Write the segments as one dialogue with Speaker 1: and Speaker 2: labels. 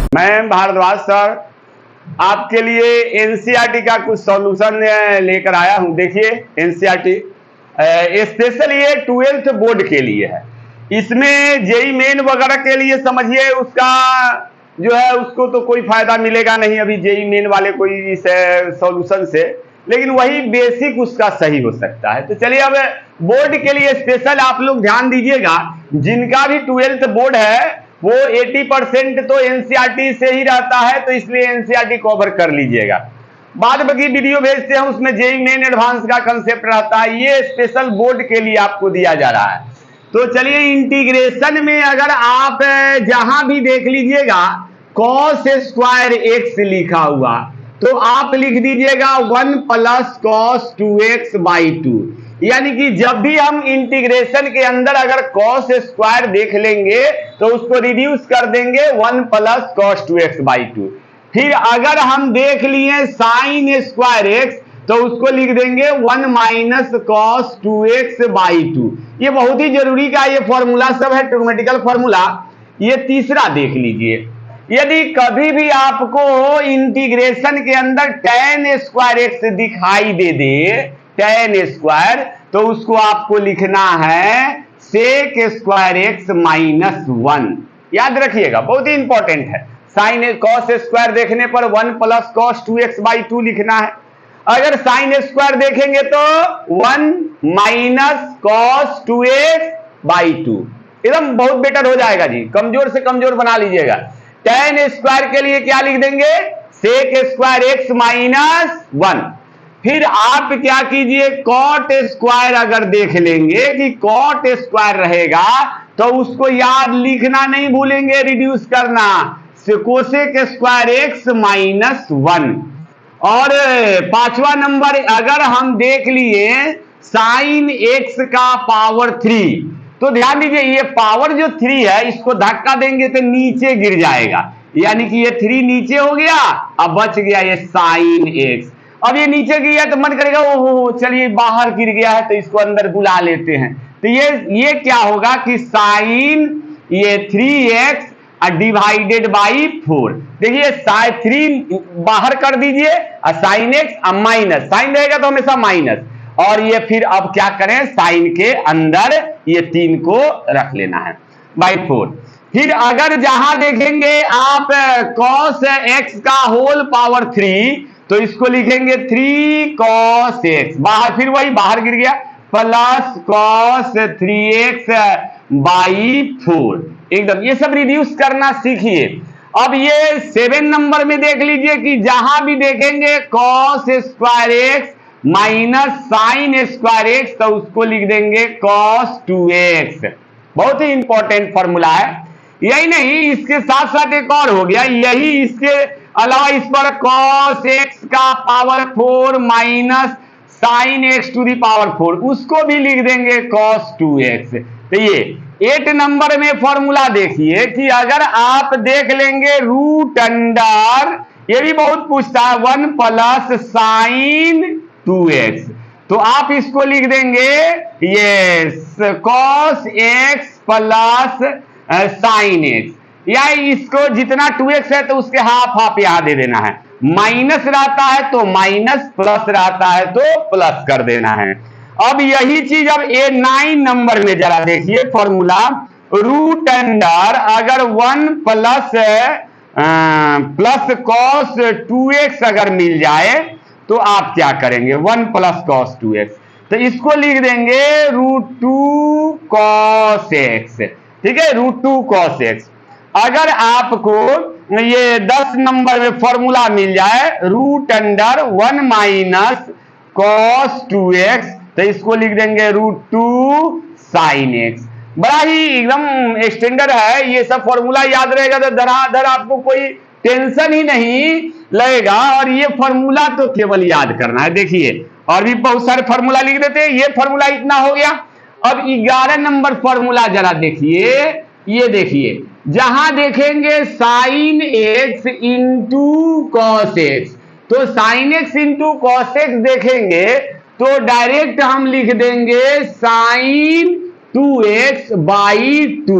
Speaker 1: मैं भारद्वाज सर आपके लिए एनसीईआरटी का कुछ सॉल्यूशन लेकर आया हूं। देखिए एनसीईआरटी स्पेशल ये 12th बोर्ड के लिए है। इसमें जेई मेन वगैरह के लिए समझिए उसका जो है उसको तो कोई फायदा मिलेगा नहीं अभी जेई मेन वाले कोई इस सॉल्यूशन से, लेकिन वही बेसिक उसका सही हो सकता है। तो चलिए अब बोर्ड के लिए स्पेशल आप लोग ध्यान दीजिएगा, जिनका भी 12th बोर्ड है वो 80% तो एनसीईआरटी से ही रहता है, तो इसलिए एनसीईआरटी कवर कर लीजिएगा। बाद बाकी वीडियो भेजते हैं उसमें जेई मेन एडवांस का कंसेप्ट रहता है, ये स्पेशल बोर्ड के लिए आपको दिया जा रहा है। तो चलिए इंटीग्रेशन में अगर आप जहां भी देख लीजिएगा cos स्क्वायर एक्स लिखा हुआ तो आप लिख दीजिएगा 1 + cos 2x/2, यानी कि जब भी हम इंटीग्रेशन के अंदर अगर cos स्क्वायर देख लेंगे तो उसको रिड्यूस कर देंगे 1 + cos 2x/2। फिर अगर हम देख लिए sin स्क्वायर एक्स तो उसको लिख देंगे 1 - cos 2x/2। ये बहुत ही जरूरी का ये फॉर्मूला सब है, ट्रिग्नोमेट्रिकल फॉर्मूला। ये तीसरा देख लीजिए, यदि कभी भी आपको इंटीग्रेशन के अंदर tan स्क्वायर एक्स दिखाई दे tan स्क्वायर, तो उसको आपको लिखना है sec स्क्वायर एक्स -1। याद रखिएगा, बहुत ही इंपॉर्टेंट है। साइन cos स्क्वायर देखने पर 1 + cos 2x/2 लिखना है। अगर साइन स्क्वायर देखेंगे तो 1 - cos 2x/2, एकदम बहुत बेटर हो जाएगा जी, कमजोर से कमजोर बना लीजिएगा। tan स्क्वायर के लिए क्या लिख देंगे, sec स्क्वायर एक्स -1। फिर आप क्या कीजिए, cot स्क्वायर अगर देख लेंगे कि cot स्क्वायर रहेगा तो उसको याद लिखना नहीं भूलेंगे, रिड्यूस करना, कोसेक स्क्वायर एक्स -1। और पांचवा नंबर अगर हम देख लिए साइन एक्स का पावर 3, तो ध्यान दीजिए ये पावर जो 3 है इसको धक्का देंगे तो नीचे गिर जाएगा, यानी कि ये 3 नीचे हो गया, अब बच गया ये साइन एक्स। अब ये नीचे गया तो मन करेगा ओहो चलिए बाहर गिर गया है तो इसको अंदर बुला लेते हैं। तो ये क्या होगा कि साइन ये 3x डिवाइडेड बाई 4। देखिए 3 बाहर कर दीजिए और साइन एक्स माइनस, साइन रहेगा तो हमेशा माइनस, और ये फिर अब क्या करें साइन के अंदर ये 3 को रख लेना है बाई 4। फिर अगर जहां देखेंगे आप cos x का होल पावर 3 तो इसको लिखेंगे 3 cos x, बाहर फिर वही बाहर गिर गया, प्लस cos 3x/4। एकदम ये सब रिड्यूस करना सीखिए। अब ये 7 नंबर में देख लीजिए कि जहां भी देखेंगे cos square x -sin square x तो उसको लिख देंगे cos 2x। बहुत ही इंपॉर्टेंट फॉर्मूला है। यही नहीं, इसके साथ साथ एक और हो गया, यही इसके अलावा इस पर cos x का power 4 sin x to the power 4 उसको भी लिख देंगे cos 2x। तो ये 8 नंबर में फॉर्मूला देखिए कि अगर आप देख लेंगे रूट अंडर, ये भी बहुत पूछता है, 1 + sin 2x, तो आप इसको लिख देंगे ये cos x + sin x, या इसको जितना 2x है तो उसके हाफ यहां दे देना है, माइनस रहता है तो माइनस, प्लस रहता है तो प्लस कर देना है। अब यही चीज अब 9 नंबर में जरा देखिए फॉर्मूला, रूट अंडर अगर 1 प्लस cos 2x अगर मिल जाए तो आप क्या करेंगे, 1 + cos 2x, तो इसको लिख देंगे √2 cos x। ठीक है, √2 cos x। अगर आपको ये 10 नंबर में फॉर्मूला मिल जाए रूट अंडर 1 - cos 2x, तो इसको लिख देंगे √2 sin x। बड़ा ही एकदम एक्सटेंडर है, ये सब फॉर्मूला याद रहेगा तो धड़ाधड़ आपको कोई टेंशन ही नहीं लगेगा। और ये फॉर्मूला तो केवल याद करना है। देखिए और भी बहुत सारे फॉर्मूला लिख देते हैं, ये फॉर्मूला इतना हो गया। अब 11 नंबर फॉर्मूला जरा देखिए, ये देखिए जहां देखेंगे sin x × cos x, तो sin x × cos x देखेंगे तो डायरेक्ट हम लिख देंगे sin 2x/2,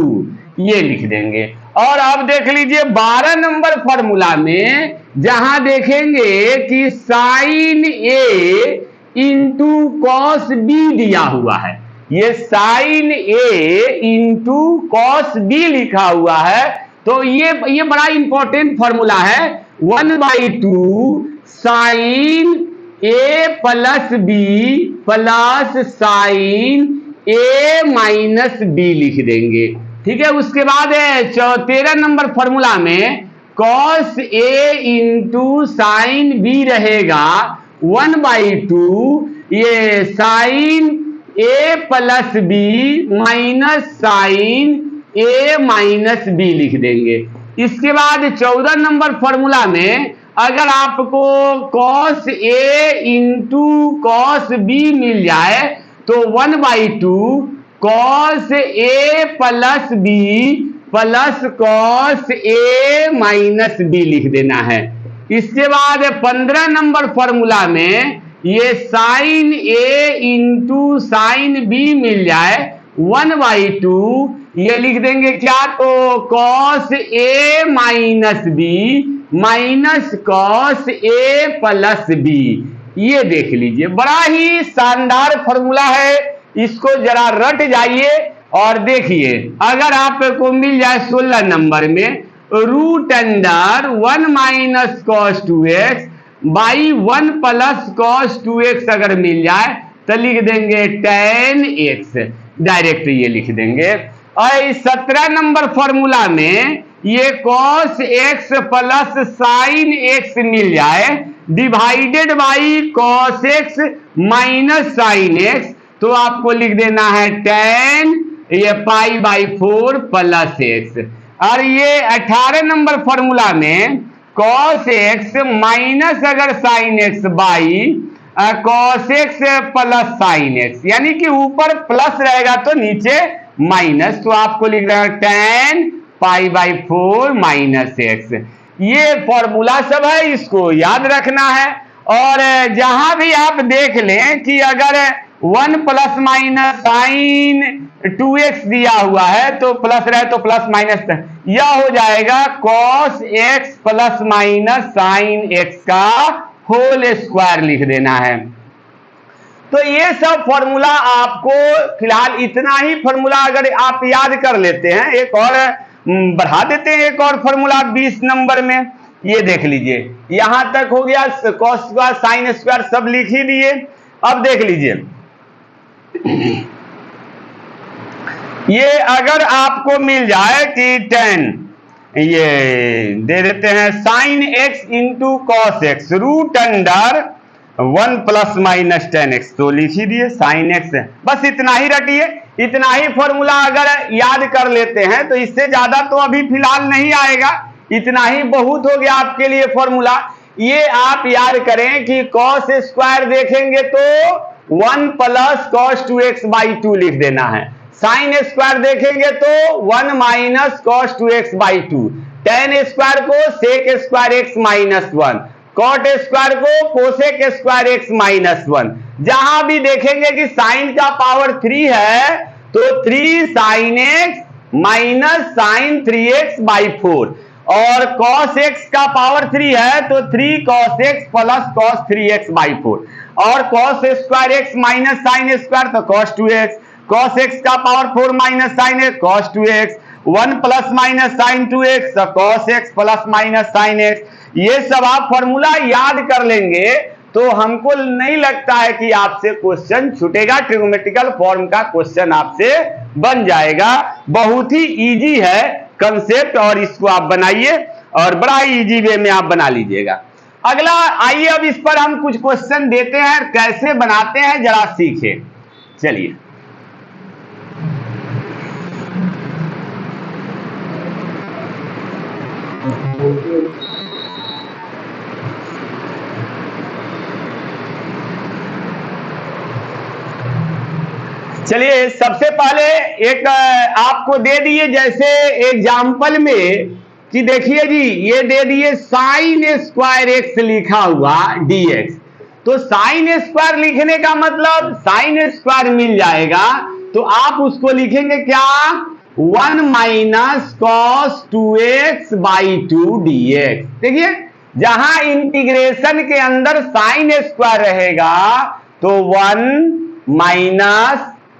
Speaker 1: ये लिख देंगे। और अब देख लीजिए 12 नंबर फॉर्मूला में जहां देखेंगे कि साइन ए इंटू कॉस बी दिया हुआ है, ये साइन ए इंटू कॉस बी लिखा हुआ है, तो ये बड़ा इंपॉर्टेंट फॉर्मूला है। 1/2 साइन ए प्लस बी प्लस साइन ए माइनस बी लिख देंगे। ठीक है, उसके बाद 13 नंबर फॉर्मूला में cos A into sine B रहेगा 1/2 ये साइन ए प्लस बी माइनस साइन ए माइनस बी लिख देंगे। इसके बाद 14 नंबर फॉर्मूला में अगर आपको cos A into cos B मिल जाए तो 1/2 cos A plus b plus cos A minus B लिख देना है। इसके बाद 15 नंबर फॉर्मूला में ये साइन ए इंटू साइन बी मिल जाए 1/2 ये लिख देंगे क्या, तो cos A minus B minus cos A plus B. ये देख लीजिए बड़ा ही शानदार फॉर्मूला है, इसको जरा रट जाइए और देखिए। अगर आपको मिल जाए 16 नंबर में root under 1 minus cos 2x by 1 plus cos 2x अगर मिल जाए तो लिख देंगे tan x, डायरेक्ट ये लिख देंगे। और 17 नंबर फॉर्मूला में ये cos x plus sine x मिल जाए divided by cos x minus sine x, तो आपको लिख देना है tan ये π/4 प्लस x। और ये 18 नंबर फॉर्मूला में cos x माइनस अगर sine x by cos x plus sine x, यानी कि ऊपर प्लस रहेगा तो नीचे माइनस, तो आपको लिख रहा है tan π/4 माइनस x। ये फॉर्मूला सब है, इसको याद रखना है। और जहां भी आप देख लें कि अगर 1 प्लस माइनस साइन 2x दिया हुआ है तो प्लस रहे तो प्लस माइनस, यह हो जाएगा cos x plus minus sine x का होल स्क्वायर लिख देना है। तो ये सब फॉर्मूला आपको फिलहाल इतना ही फॉर्मूला अगर आप याद कर लेते हैं, एक और बढ़ा देते हैं, एक और फॉर्मूला 20 नंबर में। ये देख लीजिए यहां तक हो गया, कॉस स्क्वायर साइन स्क्वायर सब लिख ही दिए। अब देख लीजिए ये अगर आपको मिल जाए कि 10 ये दे देते हैं sine x into cos x root under 1 plus minus 10x, तो लिख ही दिए साइन x, बस इतना ही रटिए। इतना ही फॉर्मूला अगर याद कर लेते हैं तो इससे ज्यादा तो अभी फिलहाल नहीं आएगा, इतना ही बहुत हो गया आपके लिए फॉर्मूला। ये आप याद करें कि कॉस स्क्वायर देखेंगे तो 1 प्लस कॉस 2x/2 लिख देना है, साइन स्क्वायर देखेंगे तो 1 minus cos 2x/2, tan square को sec square x minus 1, cot square को कोसेक स्क्वायर x माइनस 1। जहां भी देखेंगे कि साइन का पावर 3 है तो 3 sign x minus sign 3x/4, और cos x का पावर 3 है तो 3 cos x plus cos 3x/4, और cos square x minus sine square तो cos 2x, cos x का power 4 minus sine x cos 2x, 1 plus minus sine 2x तो cos x plus minus sine x। ये सब आप formula याद कर लेंगे तो हमको नहीं लगता है कि आपसे क्वेश्चन छूटेगा, ट्रिग्नोमेट्रिकल फॉर्म का क्वेश्चन आपसे बन जाएगा। बहुत ही इजी है कंसेप्ट, और इसको आप बनाइए और बड़ा ही इजी वे में आप बना लीजिएगा। अगला आइए अब इस पर हम कुछ क्वेश्चन देते हैं, कैसे बनाते हैं जरा सीखें। चलिए चलिए सबसे पहले एक आपको दे दिए जैसे एग्जाम्पल में कि देखिए जी ये दे दिए साइन स्क्वायर एक्स लिखा हुआ dx, तो साइन स्क्वायर लिखने का मतलब साइन स्क्वायर मिल जाएगा तो आप उसको लिखेंगे क्या, 1 minus cos 2x by 2 dx। देखिए जहां इंटीग्रेशन के अंदर साइन स्क्वायर रहेगा तो 1 माइनस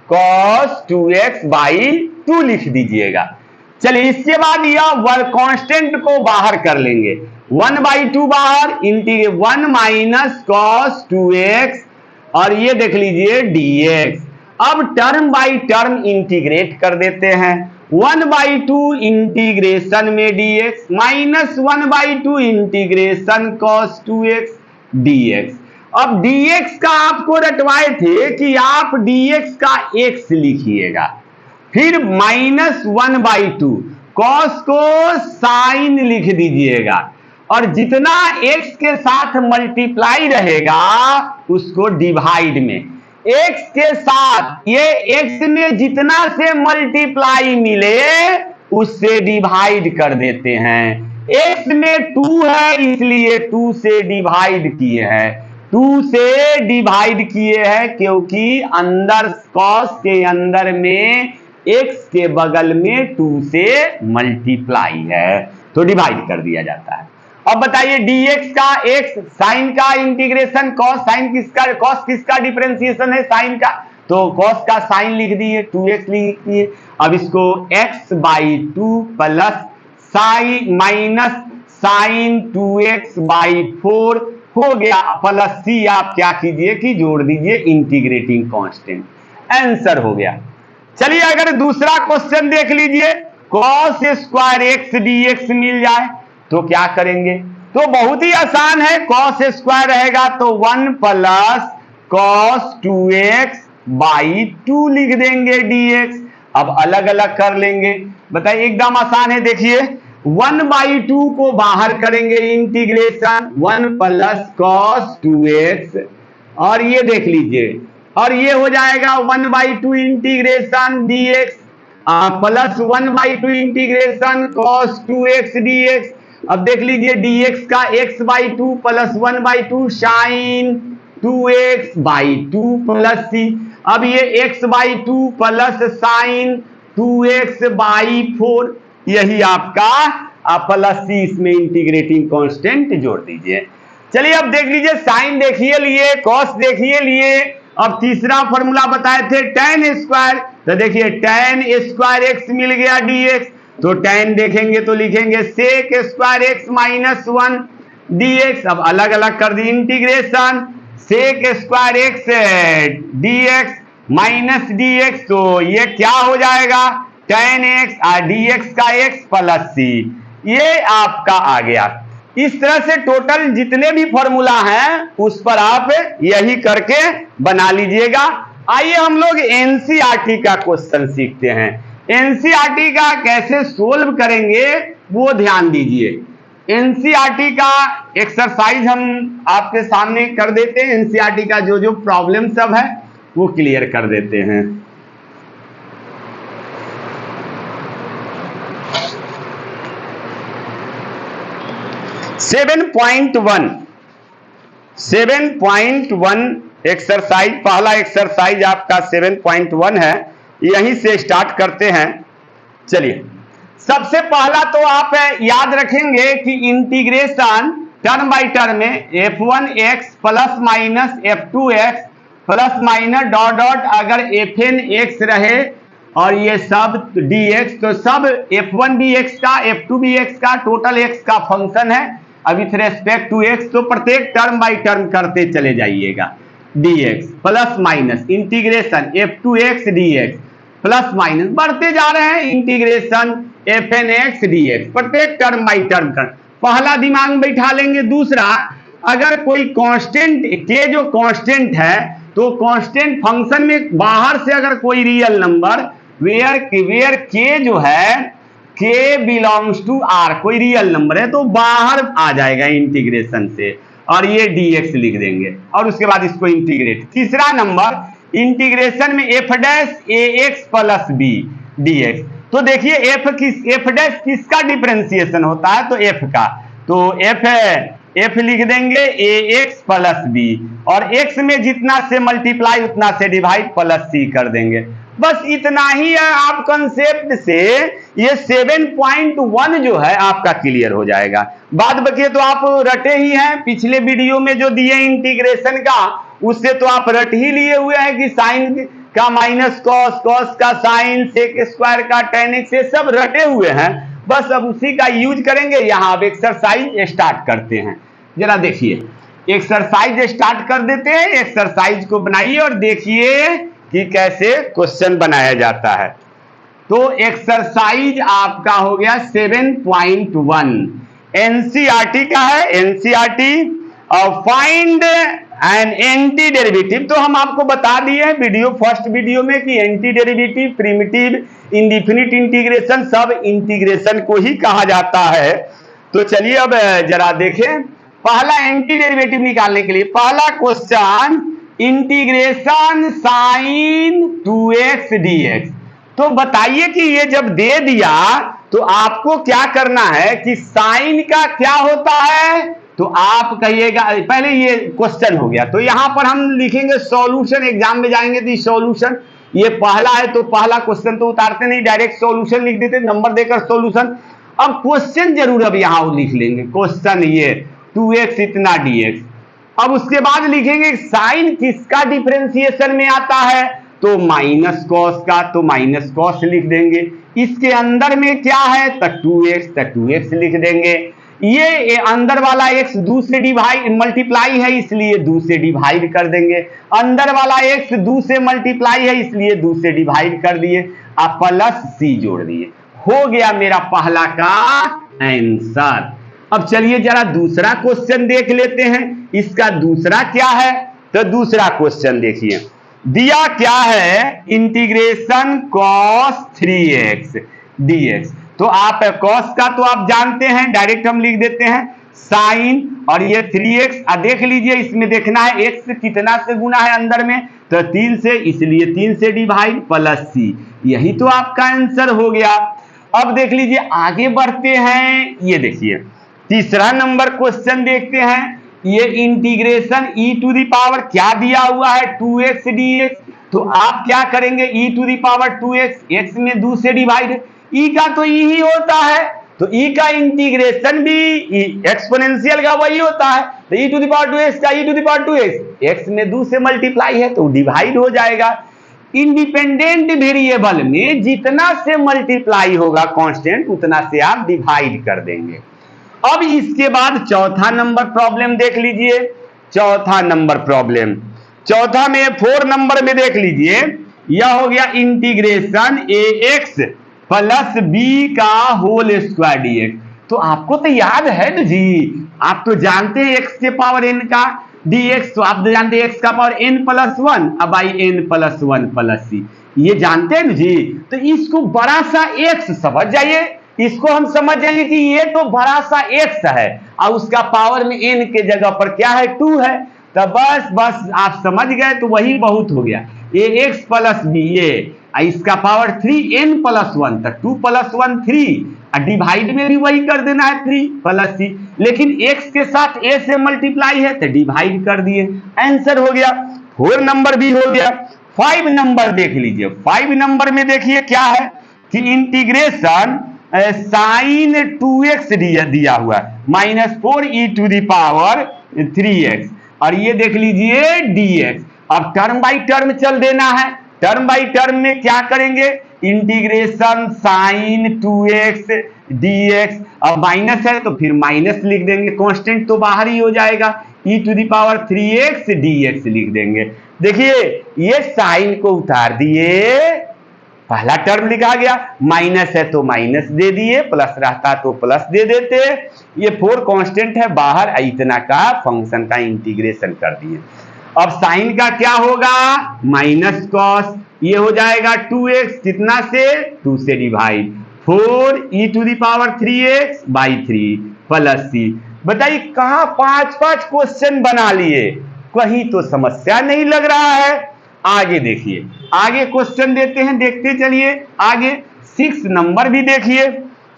Speaker 1: कॉस 2x बाई 2 लिख दीजिएगा। चलिए इसके बाद यह वर्ग कांस्टेंट को बाहर कर लेंगे, 1 बाई 2 बाहर, 1 माइनस कॉस 2x और ये देख लीजिए dx। अब टर्म बाई टर्म इंटीग्रेट कर देते हैं, 1 बाई 2 इंटीग्रेशन में dx minus 1 by 2 integration cos 2x dx। अब dx का आपको रटवाए थे कि आप dx का x लिखिएगा, फिर माइनस 1 बाई 2 कॉस को साइन लिख दीजिएगा और जितना x के साथ मल्टीप्लाई रहेगा उसको डिवाइड में, x के साथ ये x में जितना से मल्टीप्लाई मिले उससे डिवाइड कर देते हैं। x में 2 है इसलिए 2 से डिवाइड किए हैं, 2 से डिवाइड किए हैं क्योंकि अंदर कॉस के अंदर में x के बगल में 2 से मल्टीप्लाई है तो डिवाइड कर दिया जाता है। अब बताइए dx का x, साइन का इंटीग्रेशन कॉस, साइन किसका, कॉस किसका डिफरेंशिएशन है, साइन का, तो कॉस का साइन लिख दिए, 2x लिख दिए। अब इसको x by 2 plus sine minus sine 2x by 4 हो गया, प्लस c आप क्या कीजिए कि जोड़ दीजिए इंटीग्रेटिंग कांस्टेंट, आंसर हो गया। चलिए अगर दूसरा क्वेश्चन देख लीजिए, कॉस स्क्वायर एक्स dx मिल जाए तो क्या करेंगे, तो बहुत ही आसान है, कॉस स्क्वायर रहेगा तो 1 प्लस कॉस 2x बाई 2 लिख देंगे dx। अब अलग अलग कर लेंगे, बताइए एकदम आसान है। देखिए 1 बाई 2 को बाहर करेंगे इंटीग्रेशन 1 प्लस कॉस 2x और ये देख लीजिए और ये हो जाएगा 1 by 2 integration dx plus 1 by 2 integration cos 2x dx। अब देख लीजिए dx का x by 2 plus 1 by 2 sine 2x by 2 plus c। अब ये x by 2 plus sine 2x by 4, यही आपका प्लस c, इसमें इंटीग्रेटिंग कांस्टेंट जोड़ दीजिए। चलिए अब देख लीजिए साइन देखिए लिए, कॉस देखिए लिए, अब तीसरा फॉर्मूला बताए थे tan स्क्वायर, तो देखिए tan स्क्वायर x मिल गया dx, तो tan देखेंगे तो लिखेंगे sec square x minus 1 dx। अब अलग अलग कर दी integration sec square x dx minus dx, तो ये क्या हो जाएगा tan x dx का x प्लस c, ये आपका आ गया। इस तरह से टोटल जितने भी फॉर्मूला हैं उस पर आप यही करके बना लीजिएगा। आइए हम लोग एनसीईआरटी का क्वेश्चन सीखते हैं। एनसीईआरटी का कैसे सोल्व करेंगे वो ध्यान दीजिए। एनसीईआरटी का एक्सरसाइज हम आपके सामने कर देते हैं, एनसीईआरटी का जो जो प्रॉब्लम सब है वो क्लियर कर देते हैं। सेवन पॉइंट वन एक्सरसाइज, पहला एक्सरसाइज आपका 7.1 है, यहीं से स्टार्ट करते हैं। चलिए सबसे पहला तो आप याद रखेंगे कि इंटीग्रेशन टर्म बाय टर्म में f1x plus minus f2x plus minus dot dot अगर fnx रहे और ये सब dx, तो सब f1 भी x का f2 भी x का टोटल x का फंक्शन है। अब विथ रेस्पेक्ट टू x तो प्रत्येक टर्म बाय टर्म करते चले जाइएगा, dx plus minus integration f2x dx plus minus बढ़ते जा रहे हैं इंटीग्रेशन fnx dx, प्रत्येक टर्म बाय टर्म कर पहला दिमाग में बैठा लेंगे। दूसरा, अगर कोई कांस्टेंट के जो कांस्टेंट है तो कांस्टेंट फंक्शन में बाहर से अगर कोई रियल नंबर वेयर के जो है k बिलोंग्स टू r, कोई रियल नंबर है तो बाहर आ जाएगा इंटीग्रेशन से और ये dx लिख देंगे और उसके बाद इसको इंटीग्रेट। तीसरा नंबर इंटीग्रेशन में f dash ax plus b dx, तो देखिए f डैश किसका डिफरेंशिएशन होता है, तो f का, तो f लिख देंगे ax प्लस b और x में जितना से मल्टीप्लाई उतना से डिवाइड प्लस c कर देंगे। बस इतना ही है, आप कंसेप्ट से ये 7.1 जो है आपका क्लियर हो जाएगा। बाद बकिए तो आप रटे ही हैं, पिछले वीडियो में जो दिए इंटीग्रेशन का उससे तो आप रट ही लिए हुए हैं कि साइन का माइनस कॉस, कॉस का साइन, सेक स्क्वायर का टेन एक्स, ये सब रटे हुए हैं। बस अब उसी का यूज करेंगे। यहाँ अब एक्सरसाइज स्टार्ट करते हैं। जरा देखिए, एक्सरसाइज स्टार्ट कर देते हैं। एक्सरसाइज को बनाइए और देखिए कि कैसे क्वेश्चन बनाया जाता है। तो एक्सरसाइज आपका हो गया 7.1 एनसीईआरटी का है। NCERT find an anti derivative. तो हम आपको बता दिए वीडियो फर्स्ट वीडियो में कि anti derivative, primitive, indefinite integration सब इंटीग्रेशन को ही कहा जाता है। तो चलिए अब जरा देखें, पहला एंटी डेरिवेटिव निकालने के लिए पहला question, integration sign 2x dx। तो बताइए कि ये जब दे दिया तो आपको क्या करना है कि साइन का क्या होता है, तो आप कहिएगा, पहले ये क्वेश्चन हो गया तो यहां पर हम लिखेंगे सॉल्यूशन। एग्जाम में जाएंगे तो सॉल्यूशन, ये पहला है तो पहला क्वेश्चन तो उतारते नहीं, डायरेक्ट सॉल्यूशन लिख देते नंबर देकर सॉल्यूशन। अब क्वेश्चन जरूर अब यहां लिख लेंगे, क्वेश्चन ये 2x इतना dx। अब उसके बाद लिखेंगे साइन किसका डिफरेंशिएशन में आता है, तो माइनस कॉस का, तो माइनस कॉस लिख देंगे। इसके अंदर में क्या है, तो 2x, तो 2x लिख देंगे। ये अंदर वाला x 2 से डिवाइड मल्टीप्लाई है इसलिए 2 से डिवाइड कर देंगे। अंदर वाला x 2 से मल्टीप्लाई है इसलिए 2 से डिवाइड कर दिए, आप प्लस c जोड़ दिए। हो गया मेरा पहला का आंसर। अब चलिए जरा दूसरा क्वेश्चन देख लेते हैं। इसका दूसरा क्या है, तो दूसरा क्वेश्चन देखिए, दिया क्या है, इंटीग्रेशन cos 3x dx। तो आप cos का तो आप जानते हैं, डायरेक्ट हम लिख देते हैं साइन, और ये 3x देख लीजिए, इसमें देखना है x कितना से गुना है अंदर में, तो 3 से, इसलिए 3 से डिवाइड प्लस c। यही तो आपका आंसर हो गया। अब देख लीजिए आगे बढ़ते हैं। ये देखिए तीसरा नंबर क्वेश्चन देखते हैं। ये integration e to the power क्या दिया हुआ है, 2x dx। तो आप क्या करेंगे, e to the power 2x, x में 2 से डिवाइड, e का तो e ही होता है, तो e का इंटीग्रेशन भी एक्सपोनेंशियल का वही होता है, तो e to the power 2x का e to the power 2x, x में 2 से मल्टीप्लाई है तो डिवाइड हो जाएगा। इंडिपेंडेंट वेरिएबल में जितना से मल्टीप्लाई होगा कांस्टेंट, उतना से आप डिवाइड कर देंगे। अब इसके बाद चौथा नंबर प्रॉब्लम देख लीजिए। चौथा नंबर प्रॉब्लम, चौथा में 4 नंबर में देख लीजिए, यह हो गया इंटीग्रेशन ax प्लस b का होल स्क्वायर dx। तो आपको तो याद है ना जी, आप तो जानते हैं x के पावर n का dx, तो आप तो जानते हैं x का पावर n प्लस 1 अब by n plus 1 plus c, ये जानते हैं ना जी। तो इसको बड़ा सा x समझ जाइए, इसको हम समझ जाएंगे कि ये तो बड़ा सा x है और उसका पावर में n के जगह पर क्या है, 2 है। तो बस आप समझ गए, तो वही बहुत हो गया। ax प्लस b, ये इसका पावर 3n प्लस 1, तो 2 प्लस 1 3, डिवाइड में भी वही कर देना है 3 प्लस c, लेकिन x के साथ a से मल्टीप्लाई है तो डिवाइड कर दिए, आंसर हो गया। 4 नंबर भी हो गया। 5 नंबर देख लीजिए। 5 नंबर में देखिए क्या है कि इंटीग्रेशन साइन 2x दिया हुआ है -4 e to the power 3x, और ये देख लीजिए dx। अब टर्म बाई टर्म चल देना है। टर्म बाई टर्म में क्या करेंगे, इंटीग्रेशन साइन 2x dx, अब माइनस है तो फिर माइनस लिख देंगे, कांस्टेंट तो बाहर ही हो जाएगा, e to the power 3x dx लिख देंगे। देखिए ये साइन को उतार दिए, पहला टर्म लिखा गया, माइनस है तो माइनस दे दिए, प्लस रहता तो प्लस दे देते। ये 4 कांस्टेंट है बाहर, इतना का फंक्शन का इंटीग्रेशन कर दिए। अब साइन का क्या होगा, माइनस कॉस, ये हो जाएगा 2x कितना से, 2 से divide, 4 e to the power 3x by 3 plus c। बताइए कहां 5-5 क्वेश्चन बना लिए, कहीं तो समस्या नहीं लग रहा है। आगे देखिए, आगे क्वेश्चन देते हैं, देखते चलिए आगे। 6 नंबर भी देखिए।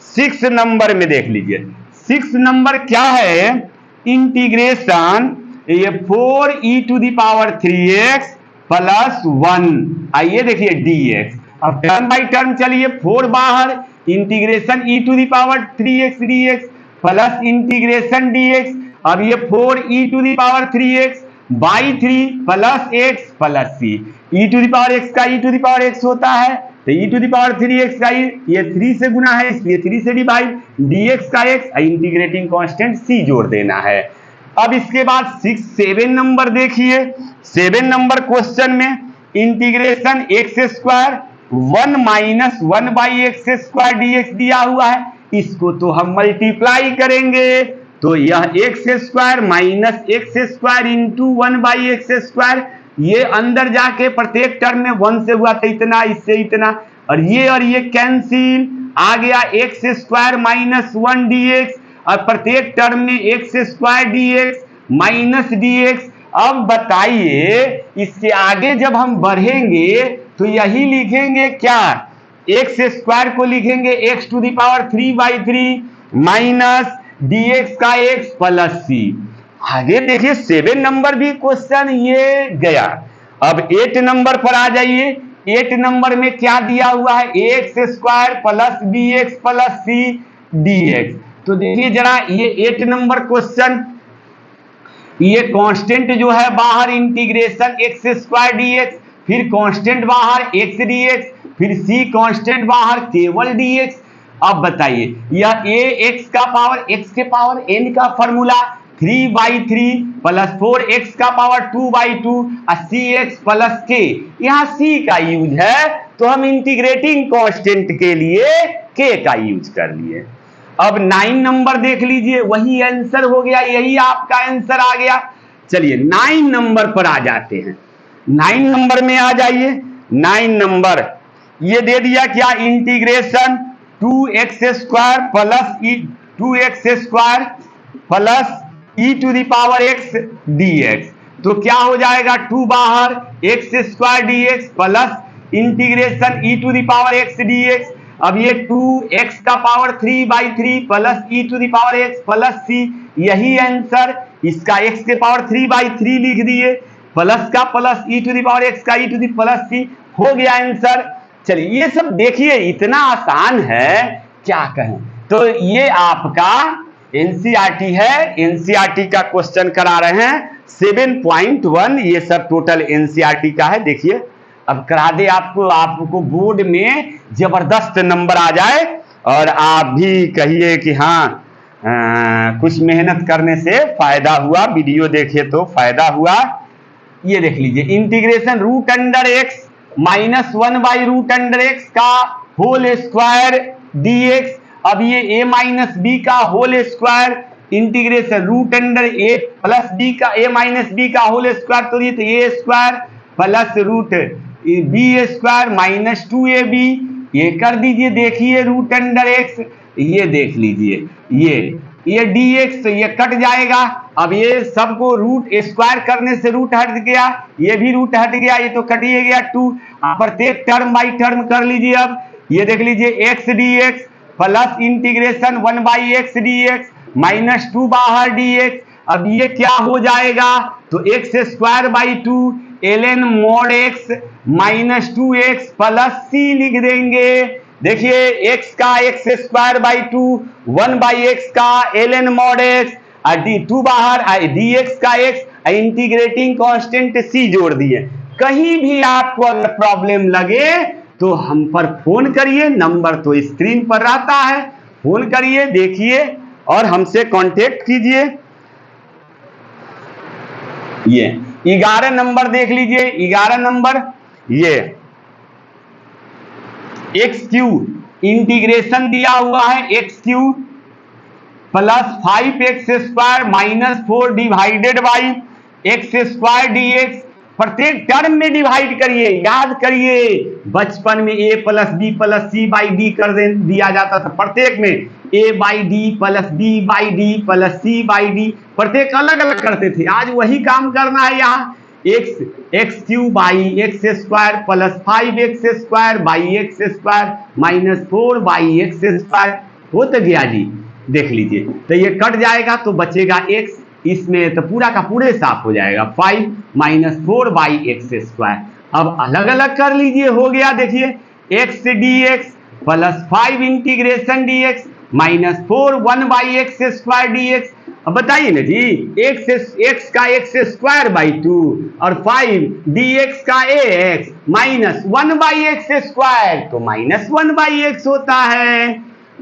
Speaker 1: 6 नंबर में देख लीजिए, 6 नंबर क्या है, इंटीग्रेशन ये 4 e to the power 3x plus 1, आइए देखिए dx। अब टर्म बाई टर्म चलिए, 4 बाहर, integration e to the power 3x dx plus integration dx। अब ये 4e to the power 3x by 3 plus x plus c। e to the power x का e to the power x होता है, तो e to the power 3x का ये 3 से गुना है, इसलिए 3 से डिवाइड, dx का x, इंटीग्रेटिंग कांस्टेंट c जोड़ देना है। अब इसके बाद 7 नंबर देखिए। 7 नंबर क्वेश्चन में integration x square 1 minus 1 by x square dx दिया हुआ है, इसको तो हम मल्टीप्लाई करेंगे, तो यह x square minus x square into 1 by x square, ये अंदर जाके प्रत्येक टर्म में 1 से हुआ तो इतना, इससे इतना, और ये कैंसिल, आ गया एक्स स्क्वायर माइनस 1 dx, और प्रत्येक टर्म में x square dx minus dx। अब बताइए इसके आगे जब हम बढ़ेंगे तो यही लिखेंगे क्या, एक्स स्क्वायर को लिखेंगे x to the power 3/3 minus dx का x प्लस c। आगे देखिए 7 नंबर भी क्वेश्चन ये गया। अब 8 नंबर पर आ जाइए। 8 नंबर में क्या दिया हुआ है, x square plus bx plus c dx। तो देखिए जरा ये 8 नंबर क्वेश्चन, ये कांस्टेंट जो है बाहर इंटीग्रेशन एक्स स्क्वायर dx, फिर कांस्टेंट बाहर x dx, फिर c कांस्टेंट बाहर केवल dx। अब बताइए यह ax का पावर x के पावर n का फॉर्मूला 3/3 प्लस 4x का पावर 2/2 और cx प्लस k, यहाँ c का यूज है तो हम इंटीग्रेटिंग कांस्टेंट के लिए k का यूज कर लिए। अब 9 नंबर देख लीजिए, वही आंसर हो गया, यही आपका आंसर आ गया। चलिए 9 नंबर पर आ जाते हैं। 9 नंबर में आ जाइए। 9 नंबर ये दे दिया क्या, integration 2x square plus 2x square plus e to the power x dx, तो क्या हो जाएगा, 2 बाहर x square dx plus integration e to the power x dx। अब ये 2x का power 3/3 plus e to the power x plus c, यही answer, इसका x के पावर 3/3 लिख दिए, प्लस का plus e to the power x का e to the plus c, हो गया आंसर। चलिए ये सब देखिए इतना आसान है क्या कहें। तो ये आपका एनसीईआरटी है, एनसीईआरटी का क्वेश्चन करा रहे हैं 7.1, ये सब टोटल एनसीईआरटी का है। देखिए अब करा दे आपको बोर्ड में जबरदस्त नंबर आ जाए और आप भी कहिए कि हाँ कुछ मेहनत करने से फायदा हुआ, वीडियो देखे तो फायदा हुआ। ये देख लीजिए integration root under x minus 1/√x का होल स्क्वायर dx। अब ये a माइनस बी का whole square integration root under a plus b का a माइनस बी का होल स्क्वायर, तो ये a square plus root b square minus 2ab, ये कर दीजिए। देखिए रूट अंडर x, ये देख लीजिए ये dx, तो ये कट जाएगा। अब ये सबको रूट स्क्वायर करने से रूट हट गया, ये भी रूट हट गया, ये तो कट ही गया 2। प्रत्येक टर्म बाई टर्म कर लीजिए। अब ये देख लीजिए x dx plus integration 1/x dx minus 2 बाहर dx। अब ये क्या हो जाएगा, तो x square by 2 ln mod x minus 2x plus c लिख देंगे। देखिए x का x स्क्वायर बाई 2 1/x का ln mod x, 2 बाहर dx का x, इंटीग्रेटिंग कांस्टेंट c जोड़ दिए। कहीं भी आपको अगर प्रॉब्लम लगे तो हम पर फोन करिए, नंबर तो स्क्रीन पर रहता है, फोन करिए, देखिए और हमसे कांटेक्ट कीजिए। ये 11 नंबर देख लीजिए। 11 नंबर ये एक्स क्यूब इंटीग्रेशन दिया हुआ है, x cube plus 5x square minus 4 divided by x square dx। प्रत्येक टर्म में डिवाइड करिए, याद करिए बचपन में a plus b plus c by d कर दिया जाता था। प्रत्येक में a by d plus b by d plus c by d, प्रत्येक अलग अलग करते थे। आज वही काम करना है। यहाँ x cube by x square plus 5x square by x square minus 4 by x square हो तो गया जी। देख लीजिए तो ये कट जाएगा तो बचेगा x, इसमें तो पूरा का पूरे साफ हो जाएगा 5 माइनस 4 बाई एक्स स्क्वायर। अब अलग अलग कर लीजिए, हो गया देखिए x d x plus 5 integration d x minus 4 1 by x square d x. अब बताइए ना जी, एक्स का एक्स स्क्वायर बाई 2 और 5 डी एक्स का x minus 1 by x square, तो माइनस 1 बाई एक्स होता है,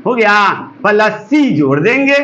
Speaker 1: हो गया। प्लस सी जोड़ देंगे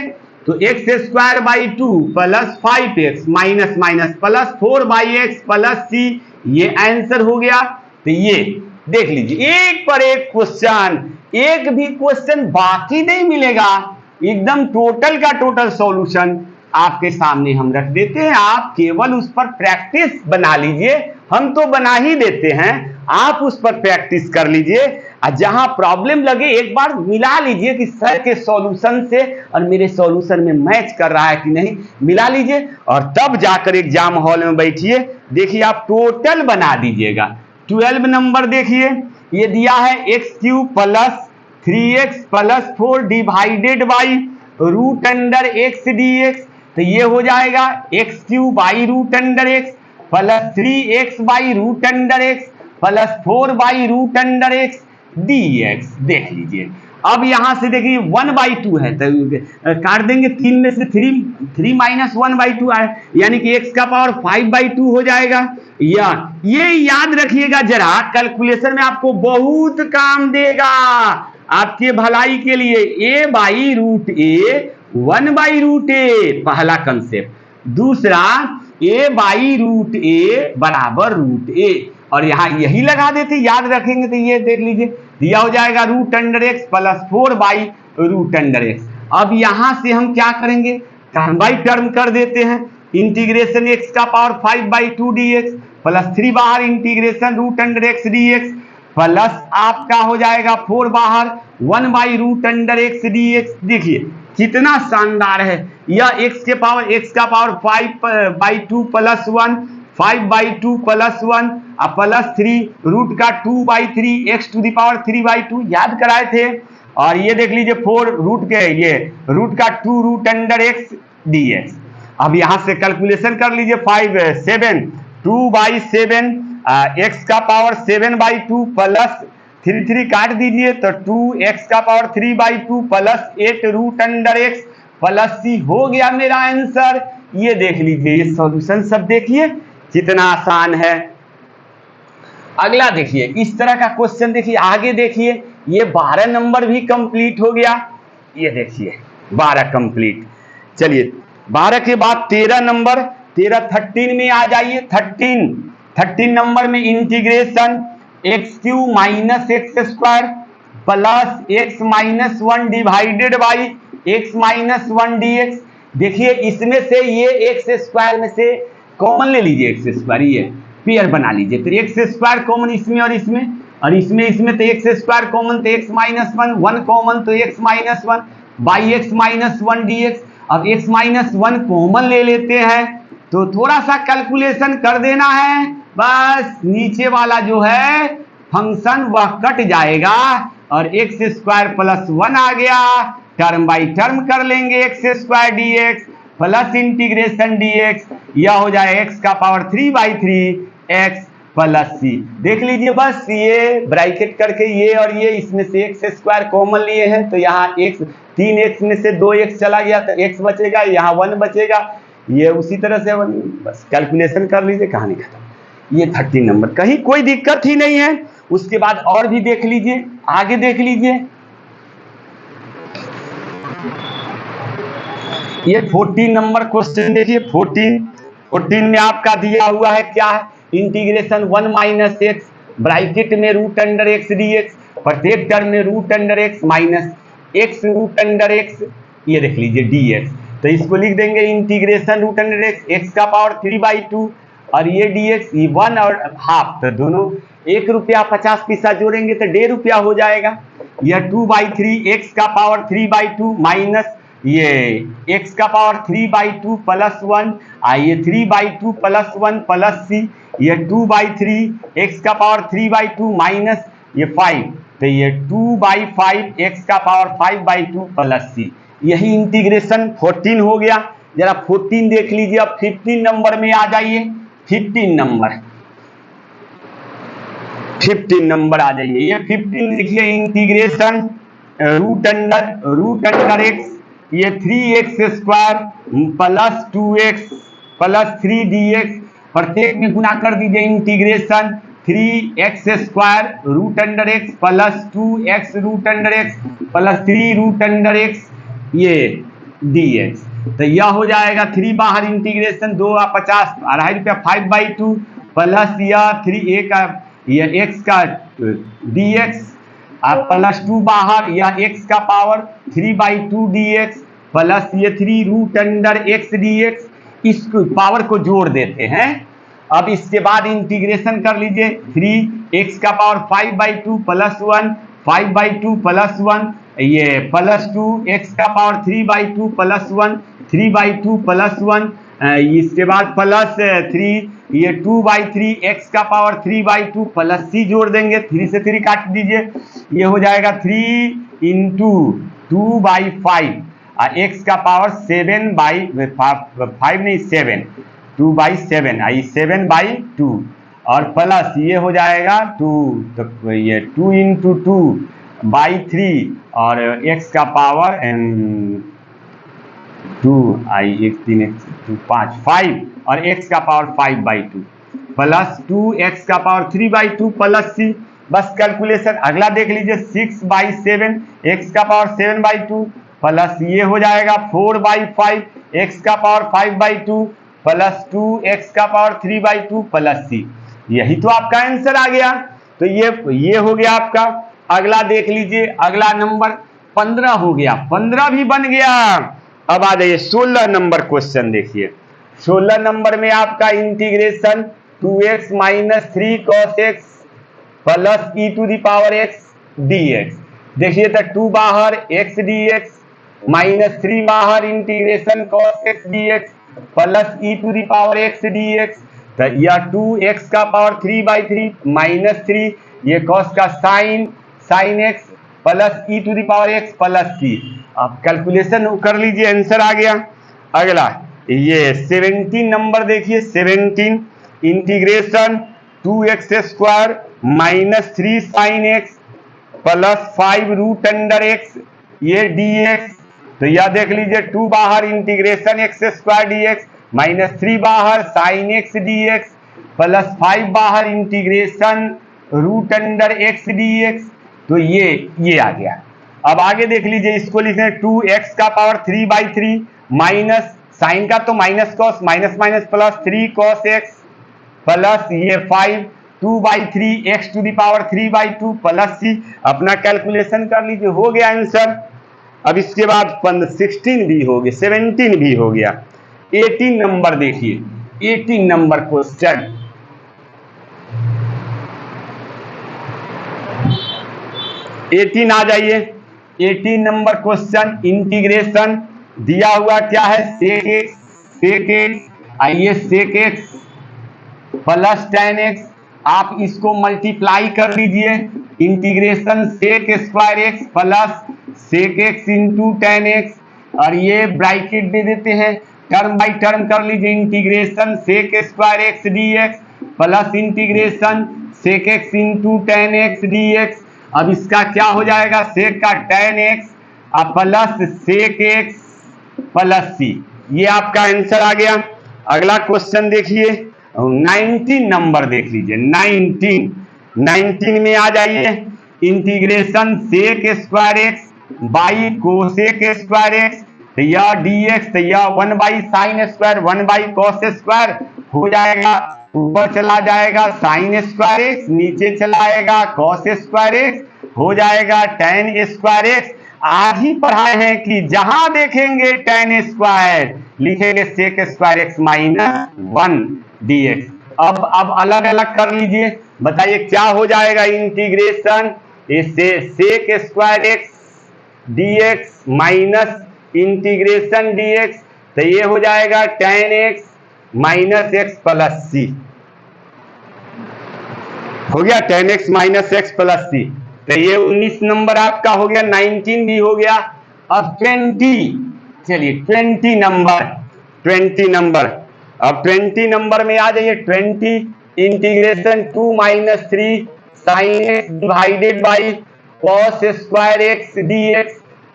Speaker 1: तो x square by 2 plus 5x minus minus plus 4 by x plus c, ये आंसर हो गया। तो ये देख लीजिए एक पर एक क्वेश्चन, एक भी क्वेश्चन बाकी नहीं मिलेगा, एकदम टोटल का टोटल सॉल्यूशन आपके सामने हम रख देते हैं। आप केवल उस पर प्रैक्टिस बना लीजिए, हम तो बना ही देते हैं, आप उस पर प्रैक्टिस कर लीजिए और जहां प्रॉब्लम लगे एक बार मिला लीजिए कि सर के सॉल्यूशन से और मेरे सॉल्यूशन में मैच कर रहा है कि नहीं, मिला लीजिए और तब जाकर एग्जाम हॉल में बैठिए। देखिए आप टोटल बना दीजिएगा। 12 नंबर देखिए, ये दिया है x cube plus 3x plus 4 divided by root under x d x, तो ये हो जाएगा x cube by root under x plus 3x by root under x plus 4 by root under x d x. देख लीजिए अब यहां से देखिए 1/2 है तो काट देंगे, 3 में से 3 माइनस 1/2 आए, यानी कि x का पावर 5/2 हो जाएगा। या ये याद रखिएगा जरा, कैलकुलेशन में आपको बहुत काम देगा, आपके भलाई के लिए। a by root A 1/√a पहला कंसेप्ट, दूसरा a बाई रूट ए बराबर रूट ए, और यहां यही लगा देते, याद रखेंगे तो ये देख लीजिए दिया हो जाएगा root under x plus 4 by root under x. अब यहां से हम क्या करेंगे, टर्म बाई टर्म कर देते हैं, इंटीग्रेशन एक्स का पावर 5/2 डी एक्स प्लस 3 बाहर integration root under x d x plus आपका हो जाएगा 4 बाहर 1 by root under x d x. देखिए कितना शानदार है, यह x का power 5/2 plus 1 5/2 plus 1 plus 3 root का 2/3 x टू दी पावर 3/2 याद कराए थे। और ये देख लीजिए 4 रूट के ये रूट का 2 root under x d x. अब यहां से कैलकुलेशन कर लीजिए 5 7 2/7 x का पावर 7/2 प्लस 3 काट दीजिए तो 2x का power 3/2 plus 8 root under x plus c हो गया मेरा आंसर। ये देख लीजिए, ये सॉल्यूशन सब देखिए कितना आसान है। अगला देखिए इस तरह का क्वेश्चन, देखिए आगे देखिए, ये 12 नंबर भी कंप्लीट हो गया। ये देखिए 12 कंप्लीट। चलिए 12 के बाद 13 नंबर, 13 में आ जाइए। 13 नंबर में integration x Q minus x square plus x minus 1 divided by x minus 1 D x. देखिए इसमें से ये एक्स स्क्वायर में से कॉमन ले लीजिए, एक्स स्क्वायर ये पेयर बना लीजिए, तो एक्स स्क्वायर कॉमन इसमें और इसमें, और इसमें तो एक्स स्क्वायर कॉमन तो एक्स माइनस 1 कॉमन तो x minus 1 by x minus 1 D x. अब एक्स माइनस 1 कॉमन ले लेते हैं तो थोड़ा सा कैलकुलेशन कर देना है, बस नीचे वाला जो है फंक्शन वह कट जाएगा और एक्स स्क्वायर प्लस 1 आ गया, टर्म बाई टर्म कर लेंगे, x square d x plus integration d x, यह हो जाए एक्स का पावर 3/3 एक्स प्लस सी। देख लीजिए बस ये ब्रैकेट करके ये और ये इसमें से एक्स स्क्वायर कॉमन लिए हैं तो यहाँ एक्स 3x में से 2x चला गया तो x बचेगा, यहाँ 1 बचेगा, ये उसी तरह से बस कैलकुलेशन कर लीजिए, कहानी खत्म। ये 13 नंबर, कहीं कोई दिक्कत ही नहीं है। उसके बाद और भी देख लीजिए, आगे देख लीजिए, ये 14 नंबर क्वेश्चन देखिए। 14 में आपका दिया हुआ है क्या है, इंटीग्रेशन 1 माइनस एक्स ब्रैकेट में root under x d x, प्रत्येक टर्म में root under x minus x root under x, ये देख लीजिए डी एक्स, तो इसको लिख देंगे integration root under x, x का पावर 3/2 और ये डी एक्स, ये 1 और हाफ, तो दोनों 1 रुपया 50 पैसा जोड़ेंगे तो 1.5 रुपया हो जाएगा। यह 2/3 एक्स का पावर 3/2 माइनस ये x का पावर 3/2 प्लस 1, ये 3/2 प्लस 1 प्लस सी, ये 2/3 x का पावर 3/2 माइनस ये 5, तो ये 2/5 x का पावर 5/2 प्लस सी। यही इंटीग्रेशन 14 हो गया। जरा 14 देख लीजिए। अब 15 नंबर में आ जाइए। 15 नंबर आ जाइए। ये 15 देखिए, इंटीग्रेशन रूट अंडर एक्स, ये 3x² plus 2x plus 3dx, प्रत्येक में गुना कर दीजिए। Integration 3x² root under x plus 2x root under x plus 3 root under x ये dx। तो यह हो जाएगा 3 बाहर, इंटीग्रेशन 2 50, ₹2.5 5/2 प्लस यह 3 यह x का dx प्लस 2 बाहर, यह x का पावर 3/2 dx प्लस ये 3 रूट अंडर x dx। इस पावर को जोड़ देते हैं। अब इसके बाद इंटीग्रेशन कर लीजिए। 3x का पावर 5/2 प्लस 1 5/2 प्लस 1 ये प्लस 2 x का पावर 3/2 प्लस 1 3/2 प्लस 1 इसके बाद प्लस 3 ये 2/3 x का पावर 3/2 प्लस c जोड़ देंगे। 3 से 3 काट दीजिए। ये हो जाएगा 3 इंटू 2/5 x का पावर 7/5 नहीं 7 2/7 आई 7/2 और प्लस ये हो जाएगा 2, तो ये 2 इंटू 2/3 और x का पावर 2 आई 1 3 2 5 5 और x का पावर 5/2 प्लस 2x का पावर 3/2 प्लस c। बस कैलकुलेशन। अगला देख लीजिए 6/7 x का पावर 7/2 प्लस ये हो जाएगा 4/5 x का पावर 5/2 प्लस 2x का पावर 3/2 प्लस c। यही तो आपका आंसर आ गया। तो ये हो गया आपका। अगला देख लीजिए, अगला नंबर 15 हो गया। 15 भी बन गया। अब आ जाइए 16 नंबर क्वेश्चन देखिए। 16 नंबर में आपका integration 2x minus 3 cos x plus e⁻x dx। देखिए तो 2 बाहर x dx माइनस 3 बाहर integration cos x dx plus e⁻x dx। तो यह 2x का पावर 3/3 माइनस 3 ये cos का sine x plus e⁻x plus c। अब कैलकुलेशन कर लीजिए, आंसर आ गया। अगला ये 17 नंबर देखिए। 17 integration 2x² minus 3 sin x plus 5 root under x ये dx। तो यह देख लीजिए 2 बाहर इंटीग्रेशन x² dx माइनस 3 बाहर साइन x dx प्लस 5 बाहर integration root under x dx। तो ये आ गया। अब आगे देख लीजिए, इसको लिखें 2x का पावर 3/3 माइनस साइन का तो minus cos minus minus plus 3 cos x plus ये 5 2/3 x⁻³ 3/2 प्लस c। अपना कैलकुलेशन कर लीजिए, हो गया आंसर। अब इसके बाद 16 भी हो गया, 17 भी हो गया। 18 नंबर देखिए। 18 नंबर क्वेश्चन। 18 आ जाइए। 18 नंबर क्वेश्चन इंटीग्रेशन दिया हुआ क्या है sec x आइए sec x plus tan x। आप इसको मल्टीप्लाई कर लीजिए। Integration sec² x plus sec x into tan x और ये ब्रैकेट दे देते हैं, टर्म बाई टर्म कर लीजिए। Integration sec² x dx plus integration sec x into tan x dx। अब इसका क्या हो जाएगा, sec का tan x plus sec x plus c। ये आपका आंसर आ गया। अगला क्वेश्चन देखिए 19 नंबर देख लीजिए। 19 में आ जाइए। Integration sec² x by cosec² x तो यह dx तो यह 1/sin² 1/cos² हो जाएगा। ऊपर चला जाएगा sin² x, नीचे चला आएगा cos² x हो जाएगा tan² x। आज ही पढ़ाए हैं कि जहां देखेंगे tan² लिखेंगे sec² x माइनस 1 dx। अब अलग अलग कर लीजिए, बताइए क्या हो जाएगा। इंटीग्रेशन इससे sec² x dx minus integration dx तो ये हो जाएगा tan x minus x plus c। हो गया tan x minus x plus c। तो ये 19 नंबर आपका हो गया। 19 भी हो गया। अब 20 चलिए 20 नंबर 20 नंबर। अब 20 नंबर में आ जाइए। 20 integration 2 - 3 sin x divided by cos square x dx।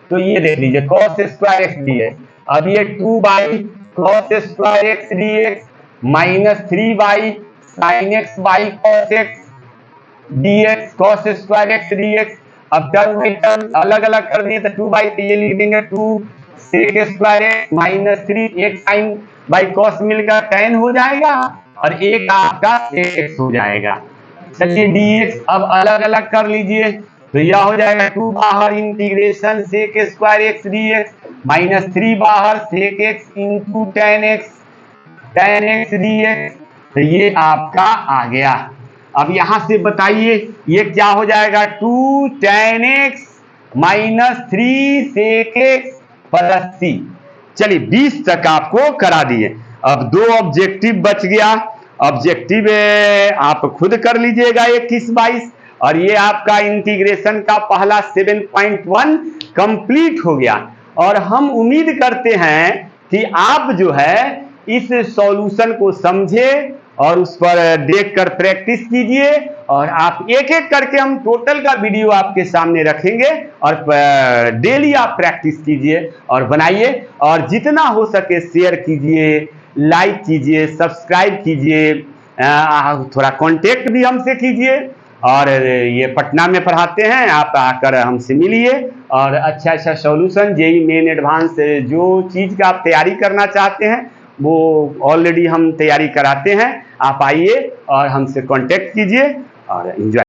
Speaker 1: तो ये देख लीजिए cos स्क्वायर एक्स dx। अब ये 2 by cos square x dx -3 by sin x by cos x dx cos square x dx। अब टर्म बाई टर्म अलग अलग कर दिए तो 2 बाई ये लिख देंगे 2 sec स्क्वायर एक्स -3 एक sin बाई cos मिलकर tan हो जाएगा और एक आपका x हो जाएगा। चलिए dx अब अलग अलग कर लीजिए तो यह हो जाएगा 2 बाहर integration sec square x dx -3 बाहर sec x into tan x dx। तो ये आपका आ गया। अब यहां से बताइए ये क्या हो जाएगा 2 tan x -3 sec x plus c। चलिए 20 तक आपको करा दिए। अब 2 ऑब्जेक्टिव बच गया। ऑब्जेक्टिव आप खुद कर लीजिएगा 21-22 और ये आपका इंटीग्रेशन का पहला 7.1 कंप्लीट हो गया। और हम उम्मीद करते हैं कि आप जो है इस सॉल्यूशन को समझे और उस पर देखकर प्रैक्टिस कीजिए। और आप एक एक करके हम टोटल का वीडियो आपके सामने रखेंगे और डेली आप प्रैक्टिस कीजिए और बनाइए। और जितना हो सके शेयर कीजिए, लाइक कीजिए, सब्सक्राइब कीजिए, थोड़ा कांटेक्ट भी हमसे कीजिए। और ये पटना में पढ़ाते हैं, आप आकर हमसे मिलिए और अच्छा अच्छा सॉल्यूशन जेईई मेन एडवांस जो चीज़ का आप तैयारी करना चाहते हैं वो ऑलरेडी हम तैयारी कराते हैं। आप आइए और हमसे कांटेक्ट कीजिए और एंजॉय